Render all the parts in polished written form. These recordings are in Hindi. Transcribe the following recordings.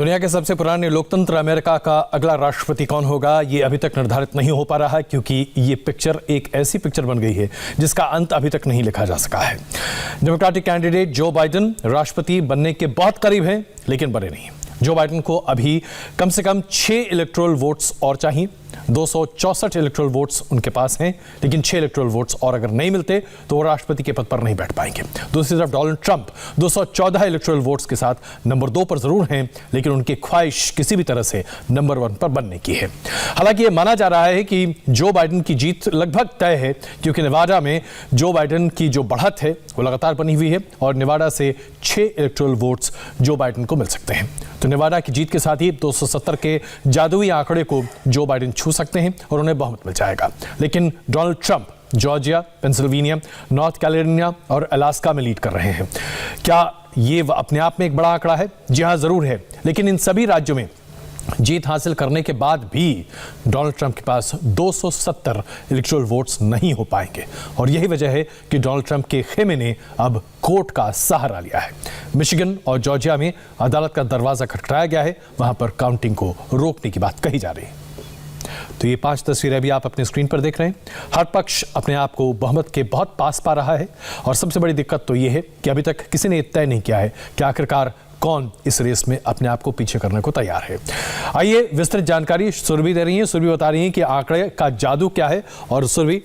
दुनिया के सबसे पुराने लोकतंत्र अमेरिका का अगला राष्ट्रपति कौन होगा, ये अभी तक निर्धारित नहीं हो पा रहा है, क्योंकि ये पिक्चर एक ऐसी पिक्चर बन गई है जिसका अंत अभी तक नहीं लिखा जा सका है। डेमोक्रेटिक कैंडिडेट जो बाइडेन राष्ट्रपति बनने के बहुत करीब हैं, लेकिन बने नहीं। जो बाइडेन को अभी कम से कम 6 इलेक्टोरल वोट्स और चाहिए। 264 इलेक्टोरल वोट्स उनके पास हैं, लेकिन 6 इलेक्टोरल वोट्स और अगर नहीं मिलते तो वो राष्ट्रपति के पद पर नहीं बैठ पाएंगे। दूसरी तरफ डोनाल्ड ट्रंप 214 इलेक्टोरल वोट्स के साथ नंबर 2 पर जरूर हैं, लेकिन उनकी ख्वाहिश किसी भी तरह से नंबर 1 पर बनने की है। हालांकि ये माना जा रहा है कि जो बाइडेन की जीत लगभग तय है, क्योंकि नेवाडा में जो बाइडेन की जो बढ़त है वो लगातार बनी हुई है और नेवाडा से 6 इलेक्टोरल वोट्स जो बाइडेन को मिल सकते हैं। तो नेवाडा की जीत के साथ ही 270 के जादुई आंकड़े को जो बाइडेन छू सकते हैं और उन्हें बहुमत मिल जाएगा। लेकिन Donald Trump Georgia, Pennsylvania, north Carolina और अलास्का में लीड कर रहे हैं। क्या ये अपने आप में एक बड़ा आंकड़ा है? जी हाँ, जरूर है। लेकिन इन सभी राज्यों में जीत हासिल करने के बाद भी डोनाल्ड ट्रंप के पास 270 इलेक्टोरल वोट्स नहीं हो पाएंगे और यही वजह है कि डोनाल्ड ट्रंप के खेमे ने अब कोर्ट का सहारा लिया है। मिशिगन और जॉर्जिया में अदालत का दरवाजा खटखटाया गया है, वहां पर काउंटिंग को रोकने की बात कही जा रही है। तो ये 5 तस्वीरें अभी आप अपने स्क्रीन पर देख रहे हैं। हर पक्ष अपने आप को बहुमत के बहुत पास पा रहा है और सबसे बड़ी दिक्कत तो ये है कि अभी तक किसी ने तय नहीं किया है कि आखिरकार कौन इस रेस में अपने आप को पीछे करने को तैयार है। आइए विस्तृत जानकारी सुरभि दे रही हैं। सुरभि बता रही हैं कि आंकड़े का जादू क्या है और सुरभि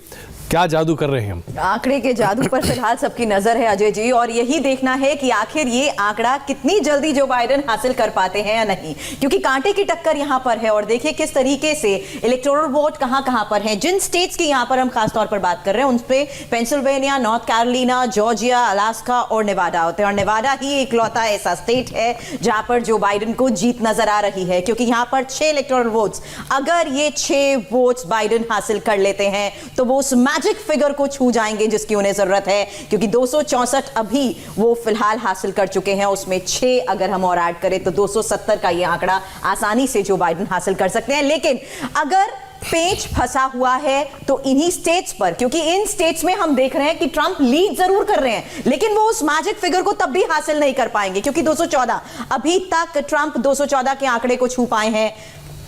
क्या जादू कर रहे हैं हम? आंकड़े के जादू पर फिलहाल सबकी नजर है अजय जी, और यही देखना है कि आखिर ये आंकड़ा कितनी जल्दी जो बाइडेन हासिल कर पाते हैं या नहीं, क्योंकि कांटे की टक्कर यहां पर है। और देखिए किस तरीके से इलेक्टोरल वोट कहां पर हैं। जिन स्टेट्स की यहां पर हम खासतौर पर बात कर रहे हैं उन पे Pennsylvania, north Carolina, Georgia, Alaska और नेवाडा होते हैं। और नेवाडा ही इकलौता ऐसा स्टेट है जहां पर जो बाइडेन को जीत नजर आ रही है, क्योंकि यहां पर 6 इलेक्टोरल वोट्स, अगर ये 6 वोट्स बाइडेन हासिल कर लेते हैं तो वो उस मैजिक फिगर को छू जाएंगे जिसकी उन्हें जरूरत है, क्योंकि 264 अभी वो फिलहाल हासिल कर चुके हैं। उसमें 6 अगर हम और ऐड करें तो 270 का ये आंकड़ा आसानी से जो बाइडेन हासिल कर सकते हैं। लेकिन अगर पेच फंसा हुआ है तो इन्हीं स्टेट्स पर, क्योंकि इन स्टेट्स में हम देख रहे हैं कि ट्रंप लीड जरूर कर रहे हैं, लेकिन वो उस मैजिक फिगर को तब भी हासिल नहीं कर पाएंगे, क्योंकि 214 अभी तक ट्रंप 214 के आंकड़े को छू पाए हैं।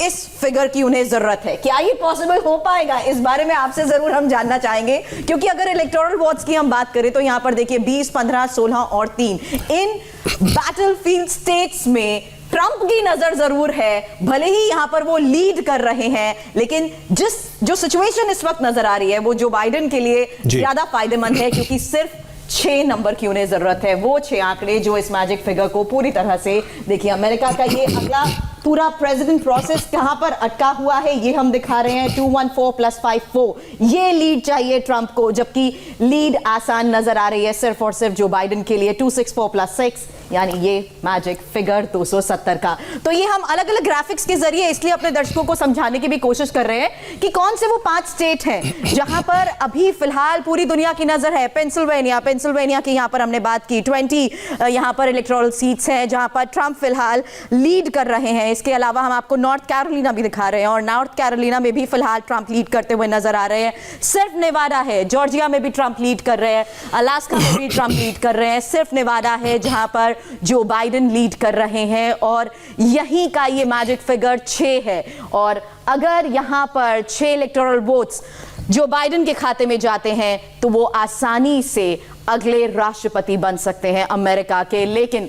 इस फिगर की उन्हें जरूरत है। क्या ये पॉसिबल हो पाएगा, इस बारे में आपसे जरूर हम जानना चाहेंगे, क्योंकि अगर इलेक्टोरल वोट्स की हम बात करें तो यहां पर देखिए 20, 15, 16 और 3 इन बैटलफील्ड स्टेट्स में ट्रंप की नजर जरूर है। भले ही यहां पर वो लीड कर रहे हैं, लेकिन जो सिचुएशन इस वक्त नजर आ रही है वो जो बाइडेन के लिए ज्यादा फायदेमंद है, क्योंकि सिर्फ 6 नंबर की उन्हें जरूरत है। वो 6 आंकड़े जो इस मैजिक फिगर को पूरी तरह से, देखिए अमेरिका का ये अगला पूरा प्रेसिडेंट प्रोसेस कहां पर अटका हुआ है ये हम दिखा रहे हैं। 214 + 54 ये लीड चाहिए ट्रंप को, जबकि लीड आसान नजर आ रही है सिर्फ और सिर्फ जो बाइडेन के लिए 264 + 6 यानी ये मैजिक फिगर 270 का। तो ये हम अलग अलग ग्राफिक्स के जरिए इसलिए अपने दर्शकों को समझाने की भी कोशिश कर रहे हैं कि कौन से वो 5 स्टेट हैं जहां पर अभी फिलहाल पूरी दुनिया की नजर है। पेंसिल्वेनिया की यहां पर हमने बात की, 20 यहां पर इलेक्टोरल सीट्स हैं जहां पर ट्रंप फिलहाल लीड कर रहे हैं। इसके अलावा हम आपको नॉर्थ कैरोलिना भी दिखा रहे हैं और नॉर्थ कैरोलिना में भी फिलहाल ट्रंप लीड करते हुए नजर आ रहे हैं। सिर्फ नेवाडा है, जॉर्जिया में भी ट्रंप लीड कर रहे हैं, अलास्का में भी ट्रंप लीड कर रहे हैं। सिर्फ नेवाडा है जहां पर जो बाइडेन लीड कर रहे हैं और यहीं का ये मैजिक फिगर 6 है। और अगर यहां पर 6 इलेक्टोरल वोट्स जो बाइडेन के खाते में जाते हैं तो वो आसानी से अगले राष्ट्रपति बन सकते हैं अमेरिका के। लेकिन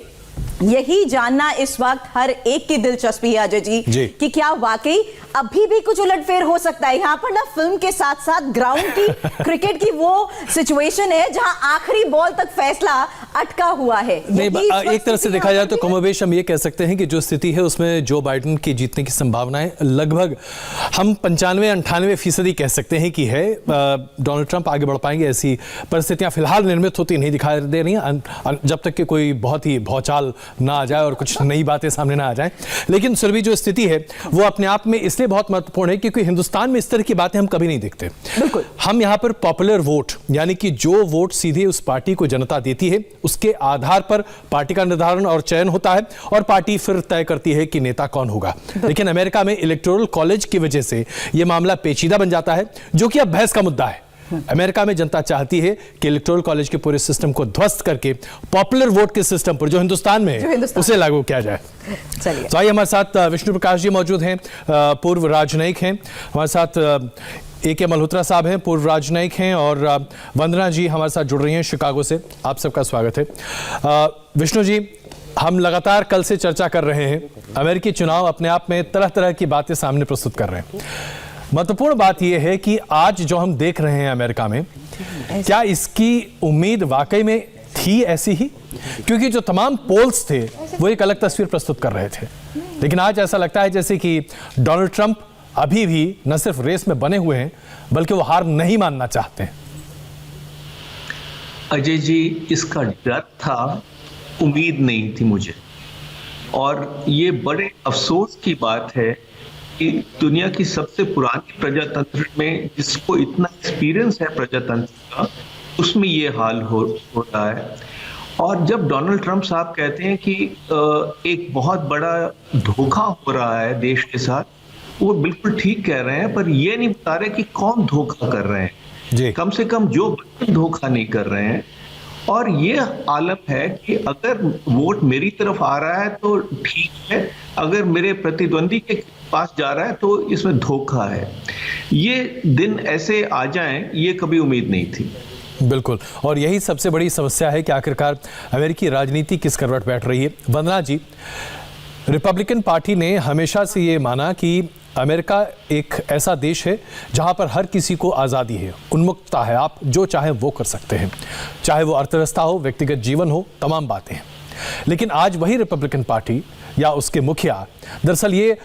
यही जानना इस वक्त हर एक की दिलचस्पी है अजय जी कि क्या वाकई अभी भी कुछ उलटफेर हो सकता है। यहाँ पर ना फिल्म के साथ साथ ग्राउंड की क्रिकेट की वो सिचुएशन है जहां आखिरी बॉल तक फैसला अटका हुआ है। एक तरह से देखा जाए तो कमोबेश हम ये कह सकते हैं कि जो स्थिति है उसमें जो बाइडेन की जीतने की संभावनाएं लगभग हम 95-98% कह सकते हैं कि है। डोनाल्ड ट्रंप आगे बढ़ पाएंगे, ऐसी परिस्थितियां फिलहाल निर्मित होती नहीं दिखाई दे रही हैं, जब तक कि कोई बहुत ही भौचाल ना आ जाए और कुछ नई बातें सामने ना आ जाए। लेकिन सुरभि जो स्थिति है वो अपने आप में इसलिए बहुत महत्वपूर्ण है क्योंकि हिंदुस्तान में इस तरह की बातें हम कभी नहीं देखते। बिल्कुल, हम यहाँ पर पॉपुलर वोट यानी कि जो वोट सीधे उस पार्टी को जनता देती है उसके आधार पर पार्टी का निर्धारण और चयन होता है और पार्टी फिर तय करती है कि नेता कौन होगा। लेकिन अमेरिका में इलेक्टोरल कॉलेज की वजह से यह मामला पेचीदा बन जाता है, जो कि अब बहस का मुद्दा है। अमेरिका में जनता चाहती है कि इलेक्टोरल कॉलेज के पूरे सिस्टम को ध्वस्त करके पॉपुलर वोट के सिस्टम पर जो हिंदुस्तान में है उसे लागू किया जाए। चलिए, तो आइए, हमारे साथ विष्णु प्रकाश जी मौजूद हैं, पूर्व राजनयिक हैं। हमारे साथ AK मल्होत्रा साहब हैं, पूर्व राजनयिक हैं, और वंदना जी हमारे साथ जुड़ रही हैं शिकागो से। आप सबका स्वागत है। विष्णु जी, हम लगातार कल से चर्चा कर रहे हैं, अमेरिकी चुनाव अपने आप में तरह तरह की बातें सामने प्रस्तुत कर रहे हैं। महत्वपूर्ण बात यह है कि आज जो हम देख रहे हैं अमेरिका में, क्या इसकी उम्मीद वाकई में थी ऐसी ही? क्योंकि जो तमाम पोल्स थे वो एक अलग तस्वीर प्रस्तुत कर रहे थे, लेकिन आज ऐसा लगता है जैसे कि डोनाल्ड ट्रंप अभी भी न सिर्फ रेस में बने हुए हैं, बल्कि वो हार नहीं मानना चाहते हैं। अजय जी, इसका डर था, उम्मीद नहीं थी मुझे। और ये बड़े अफसोस की बात है कि दुनिया की सबसे पुरानी प्रजातंत्र में, जिसको इतना एक्सपीरियंस है प्रजातंत्र का, उसमें ये हाल हो रहा है। और जब डोनाल्ड ट्रंप साहब कहते हैं कि एक बहुत बड़ा धोखा हो रहा है देश के साथ, वो बिल्कुल ठीक कह रहे हैं, पर ये नहीं बता रहे कि कौन धोखा कर रहे हैं जी। कम से कम जो धोखा नहीं कर रहे हैं। और ये आलम है कि अगर वोट मेरी तरफ आ रहा है तो ठीक है, अगर मेरे प्रतिद्वंदी के पास जा रहा है तो इसमें धोखा है। ये दिन ऐसे आ जाएं, ये कभी उम्मीद नहीं थी। बिल्कुल, और यही सबसे बड़ी समस्या है कि आखिरकार अमेरिकी राजनीति किस करवट बैठ रही है। वंदना जी, रिपब्लिकन पार्टी ने हमेशा से ये माना कि अमेरिका एक ऐसा देश है जहां पर हर किसी को आज़ादी है, उन्मुक्तता है, आप जो चाहें वो कर सकते हैं, चाहे वो अर्थव्यवस्था हो, व्यक्तिगत जीवन हो, तमाम बातें हैं। लेकिन आज वही रिपब्लिकन पार्टी या उसके मुखिया दरअसल ये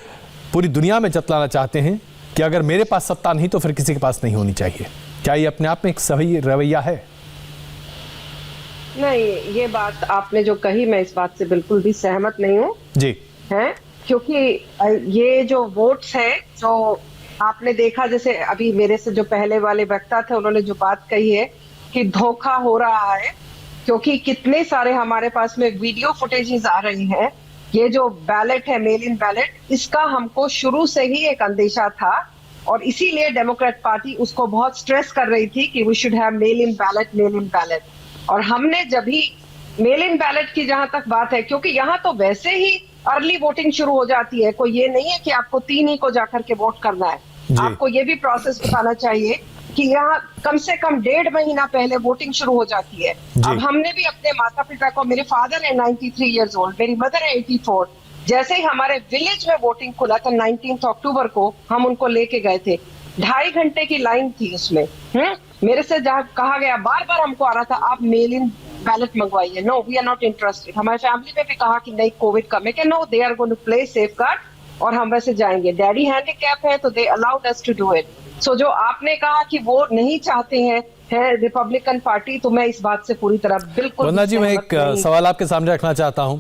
पूरी दुनिया में जतलाना चाहते हैं कि अगर मेरे पास सत्ता नहीं तो फिर किसी के पास नहीं होनी चाहिए। क्या ये अपने आप में एक सही रवैया है? नहीं, ये बात आपने जो कही, मैं इस बात से बिल्कुल भी सहमत नहीं हूँ जी। है, क्योंकि ये जो वोट्स हैं, जो आपने देखा, जैसे अभी मेरे से जो पहले वाले वक्ता थे उन्होंने जो बात कही है कि धोखा हो रहा है, क्योंकि कितने सारे हमारे पास में वीडियो फुटेजेस आ रही हैं। ये जो बैलेट है, मेल इन बैलेट, इसका हमको शुरू से ही एक अंदेशा था, और इसीलिए डेमोक्रेट पार्टी उसको बहुत स्ट्रेस कर रही थी कि we should have mail in ballot, mail in ballot. और हमने जब भी मेल इन बैलेट की जहां तक बात है, क्योंकि यहाँ तो वैसे ही अर्ली वोटिंग शुरू हो जाती है, कोई ये नहीं है कि आपको 3 ही को जाकर के वोट करना है, आपको ये भी प्रोसेस बताना चाहिए कि यहाँ कम से कम 1.5 महीना पहले वोटिंग शुरू हो जाती है। अब हमने भी अपने माता पिता को, मेरे फादर है 93 इयर्स ओल्ड, मेरी मदर है 84, जैसे ही हमारे विलेज में वोटिंग खुला था 19 अक्टूबर को, हम उनको लेके गए थे। 2.5 घंटे की लाइन थी उसमें। मेरे से जहाँ कहा गया, बार बार हमको आ रहा था, आप मेल इन बैलेट मंगवाइए। No, we are not interested. हमारे फैमिली में भी कहा कि नहीं, कोविड का। मैं क्या, no, they are going to play safeguard और हम वैसे जाएंगे। डैडी हैंडीकैप है तो they allowed us to do it. So जो आपने कहा कि वो नहीं चाहते हैं रिपब्लिकन पार्टी, तो मैं इस बात से पूरी तरह बिल्कुल। वंदना जी, मैं एक सवाल आपके सामने रखना चाहता हूं।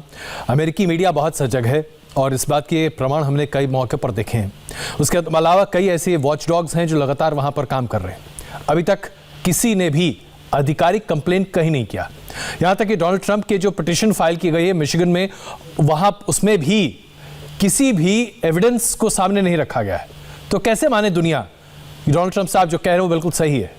अमेरिकी मीडिया बहुत सजग है और इस बात के प्रमाण हमने कई मौके पर देखे हैं। उसके अलावा कई ऐसे वॉच डॉग्स हैं जो लगातार वहां पर काम कर रहे हैं। अभी तक किसी ने भी आधिकारिक कंप्लेंट कहीं नहीं किया। यहां तक कि डोनाल्ड ट्रंप के जो पिटीशन फाइल की गई है मिशिगन में, वहां उसमें भी किसी भी एविडेंस को सामने नहीं रखा गया है। तो कैसे माने दुनिया डोनाल्ड ट्रंप साहब जो कह रहे हो बिल्कुल सही है?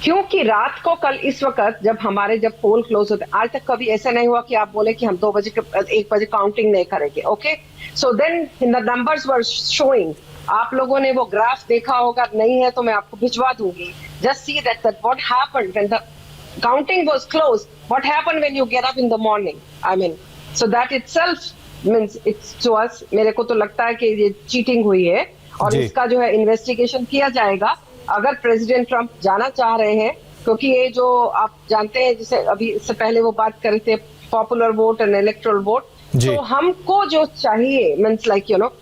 क्योंकि रात को कल इस वक्त जब पोल क्लोज होते, आज तक कभी ऐसा नहीं हुआ कि आप बोले कि हम 2 बजे 1 बजे काउंटिंग नहीं करेंगे। Okay, so then the numbers were showing. आप लोगों ने वो ग्राफ देखा होगा, नहीं है तो मैं आपको भिजवा दूंगी। Just see that what happened when the counting was closed, what happened when you get up in the morning. I mean, so that itself means it's to us. मेरे को तो लगता है कि ये चीटिंग हुई है और इसका जो है इन्वेस्टिगेशन किया जाएगा। अगर प्रेसिडेंट ट्रंप जाना चाह रहे हैं, क्योंकि ये जो आप जानते हैं, जैसे अभी इससे पहले वो बात कर रहे थे popular vote and electoral vote, तो हमको जो चाहिए मींस लाइक यू नो,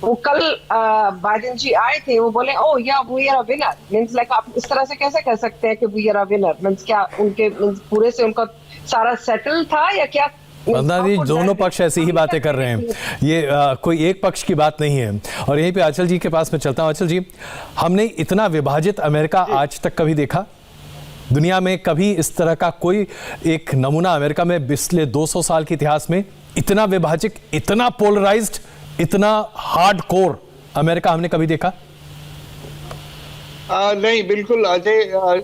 वो कल बाइडेन जी आए थे, वो बोले oh yeah we are a winner. Means like आप इस तरह से कैसे कह सकते हैं कि we are a winner? Means क्या उनके पूरे से उनका सारा सेटल था या क्या? वंदना जी, दोनों पक्ष ऐसी ही बातें कर रहे हैं, ये कोई एक पक्ष की बात नहीं है। और यहीं पे आंचल जी के पास में चलता हूं। आंचल जी, हमने इतना विभाजित अमेरिका आज तक कभी देखा? दुनिया में कभी इस तरह का कोई एक नमूना अमेरिका में पिछले 200 साल के इतिहास में इतना विभाजित, इतना पोलराइज्ड, इतना हार्डकोर अमेरिका हमने कभी देखा? नहीं, बिल्कुल अजय,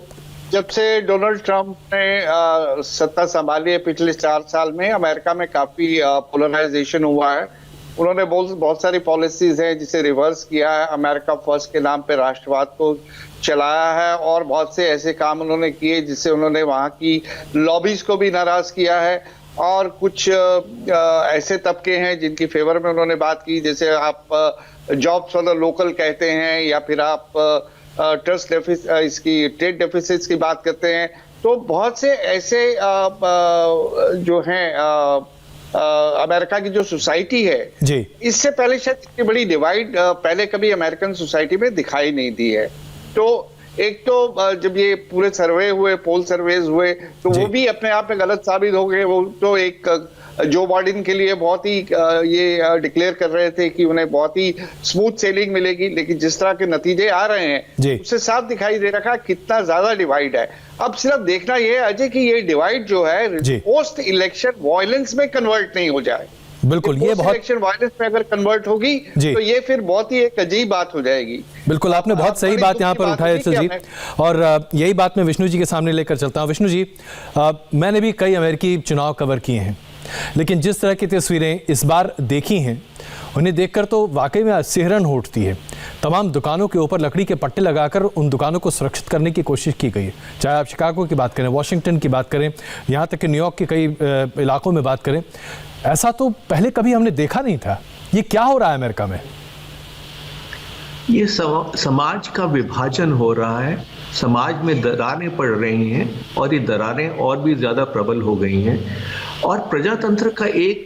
जब से डोनाल्ड ट्रंप ने सत्ता संभाली है पिछले 4 साल में, अमेरिका में काफी पोलराइजेशन हुआ है। उन्होंने बहुत सारी पॉलिसीज हैं जिसे रिवर्स किया है, अमेरिका फर्स्ट के नाम पे राष्ट्रवाद को चलाया है, और बहुत से ऐसे काम उन्होंने किए जिससे उन्होंने वहां की लॉबीज को भी नाराज किया है। और कुछ ऐसे तबके हैं जिनकी फेवर में उन्होंने बात की, जैसे आप जॉब्स फॉर द लोकल कहते हैं, या फिर आप ट्रस्ट डेफिसिट, इसकी ट्रेड डेफिसिट्स की बात करते हैं। तो बहुत से ऐसे जो हैं अमेरिका की जो सोसाइटी है जी, इससे पहले शायद इतनी बड़ी डिवाइड पहले कभी अमेरिकन सोसाइटी में दिखाई नहीं दी है। तो एक तो जब ये पूरे सर्वे हुए, पोल सर्वेज हुए, तो वो भी अपने आप में गलत साबित हो गए। वो तो एक जो बाइडेन के लिए बहुत ही ये डिक्लेयर कर रहे थे कि उन्हें बहुत ही स्मूथ सेलिंग मिलेगी, लेकिन जिस तरह के नतीजे आ रहे हैं उससे साफ दिखाई दे रहा है कितना ज्यादा डिवाइड है। अब सिर्फ देखना ये है अजय कि ये डिवाइड जो है पोस्ट इलेक्शन वायलेंस में कन्वर्ट नहीं हो जाए। बिल्कुल, ये बहुत इलेक्शन वायलेंस में अगर कन्वर्ट होगी तो ये फिर बहुत ही एक अजीब बात हो जाएगी। बिल्कुल, आपने बहुत सही बात यहाँ पर उठाई अचल जी, और यही बात मैं विष्णु जी के सामने लेकर चलता हूँ। विष्णु जी, मैंने भी कई अमेरिकी चुनाव कवर किए हैं, लेकिन जिस तरह की तस्वीरें इस बार देखी हैं उन्हें देखकर तो वाकई में सिहरन उठती है। तमाम दुकानों के ऊपर लकड़ी के पट्टे लगाकर उन दुकानों को सुरक्षित करने की कोशिश की गई है, चाहे आप शिकागो की बात करें, वॉशिंगटन की बात करें, यहाँ तक कि न्यूयॉर्क के कई इलाकों में बात करें। ऐसा तो पहले कभी हमने देखा नहीं था। ये क्या हो रहा है अमेरिका में? ये समाज का विभाजन हो रहा है, समाज में दरारें पड़ रही हैं, और ये दरारें और भी ज़्यादा प्रबल हो गई हैं। और प्रजातंत्र का एक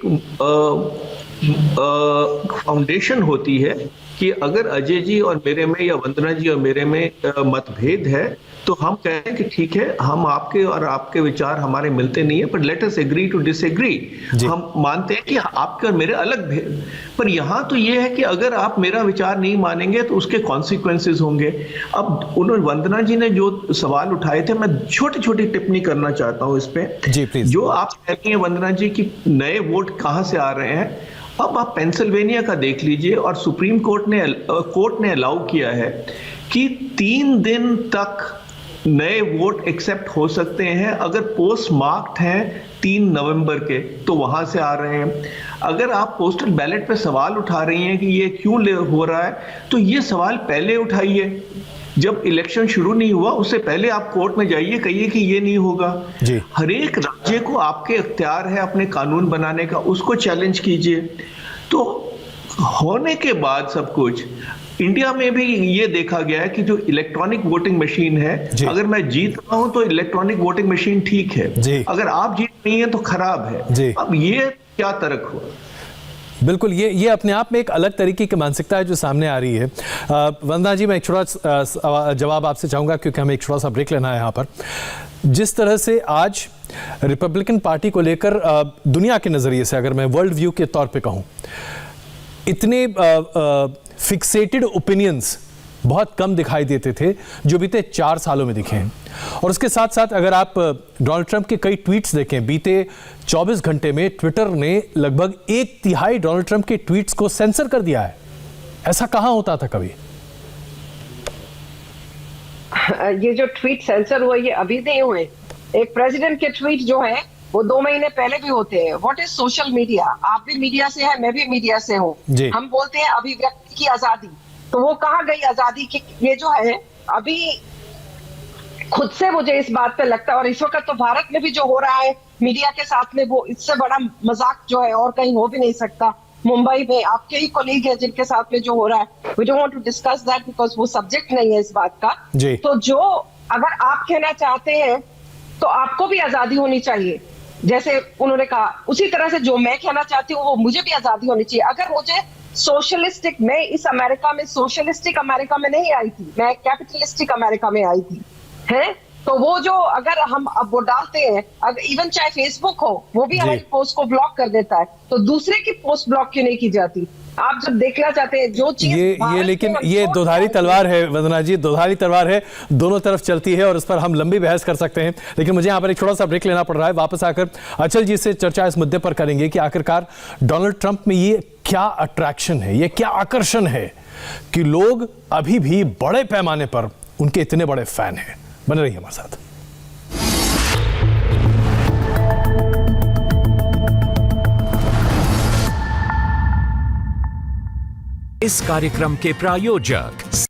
फाउंडेशन होती है कि अगर अजय जी और मेरे में या वंदना जी और मेरे में मतभेद है तो हम कहते हैं कि ठीक है, हम आपके और आपके विचार हमारे मिलते नहीं है, पर let us agree to disagree. हम मानते हैं कि आपके और मेरे अलग भेद, पर यहाँ तो ये है कि अगर आप मेरा विचार नहीं मानेंगे तो उसके कॉन्सिक्वेंसेस होंगे। अब उन्होंने वंदना जी ने जो सवाल उठाए थे, मैं छोटी छोटी टिप्पणी करना चाहता हूँ इस पे। जो आप कहती हैं वंदना जी की नए वोट कहाँ से आ रहे हैं, अब आप पेंसिल्वेनिया का देख लीजिए, और सुप्रीम कोर्ट ने अलाउ किया है कि 3 दिन तक नए वोट एक्सेप्ट हो सकते हैं अगर पोस्ट मार्क्ड हैं 3 नवंबर के, तो वहां से आ रहे हैं। अगर आप पोस्टल बैलेट पे सवाल उठा रही हैं कि ये क्यों हो रहा है, तो ये सवाल पहले उठाइए, जब इलेक्शन शुरू नहीं हुआ उससे पहले आप कोर्ट में जाइए, कहिए कि ये नहीं होगा। हर एक राज्य को आपके इख्तियार है अपने कानून बनाने का, उसको चैलेंज कीजिए। तो होने के बाद सब कुछ इंडिया में भी ये देखा गया है कि जो इलेक्ट्रॉनिक वोटिंग मशीन है, अगर मैं जीत रहा हूं तो इलेक्ट्रॉनिक वोटिंग मशीन ठीक है, अगर आप जीत नहीं है तो खराब है। अब ये क्या तर्क हुआ? बिल्कुल, ये अपने आप में एक अलग तरीके की मानसिकता है जो सामने आ रही है। वंदना जी, मैं एक छोटा जवाब आपसे चाहूँगा क्योंकि हमें एक छोटा सा ब्रेक लेना है यहाँ पर। जिस तरह से आज रिपब्लिकन पार्टी को लेकर दुनिया के नज़रिए से, अगर मैं वर्ल्ड व्यू के तौर पे कहूँ, इतने फिक्सेटेड ओपिनियंस बहुत कम दिखाई देते थे जो बीते 4 सालों में दिखे हैं। और उसके साथ साथ अगर आप डोनाल्ड ट्रंप के कई ट्वीट्स देखें, बीते 24 घंटे में ट्विटर ने लगभग 1/3 डोनाल्ड ट्रंप के ट्वीट्स को सेंसर कर दिया है। ऐसा कहाँ होता था कभी? ये जो ट्वीट सेंसर हुए ये अभी नहीं हुए। एक प्रेसिडेंट के ट्वीट जो है वो 2 महीने पहले भी होते हैं। What is social media? आप भी मीडिया से है, मैं भी मीडिया से हूँ। हम बोलते हैं अभिव्यक्ति की आजादी, तो वो कहाँ गई आजादी की? ये जो है अभी खुद से मुझे इस बात पे लगता है, और इस वक्त तो भारत में भी जो हो रहा है मीडिया के साथ में, वो इससे बड़ा मजाक जो है और कहीं हो भी नहीं सकता। मुंबई में आपके ही कोलीग है जिनके साथ में जो हो रहा है, we don't want to discuss that because वो सब्जेक्ट नहीं है इस बात का। तो जो अगर आप कहना चाहते हैं तो आपको भी आजादी होनी चाहिए, जैसे उन्होंने कहा, उसी तरह से जो मैं कहना चाहती हूँ वो मुझे भी आजादी होनी चाहिए। अगर मुझे सोशलिस्टिक, मैं इस अमेरिका में सोशलिस्टिक अमेरिका में नहीं आई थी, मैं कैपिटलिस्टिक अमेरिका में आई थी, है? तो वो जो अगर हम अब वो डालते हैं, अगर इवन चाहे फेसबुक हो, वो भी हमारी पोस्ट को ब्लॉक कर देता है, तो दूसरे की पोस्ट ब्लॉक क्यों नहीं की जाती? आप जब देखना चाहते हैं जो चीज ये लेकिन ये दोधारी तलवार है वंदना जी, दोधारी तलवार है, दोनों तरफ चलती है और इस पर हम लंबी बहस कर सकते हैं। लेकिन मुझे यहाँ पर एक छोटा सा ब्रेक लेना पड़ रहा है। वापस आकर अचल जी से चर्चा इस मुद्दे पर करेंगे कि आखिरकार डोनाल्ड ट्रंप में ये क्या अट्रैक्शन है, ये क्या आकर्षण है कि लोग अभी भी बड़े पैमाने पर उनके इतने बड़े फैन हैं। बने रहिए हमारे साथ। इस कार्यक्रम के प्रायोजक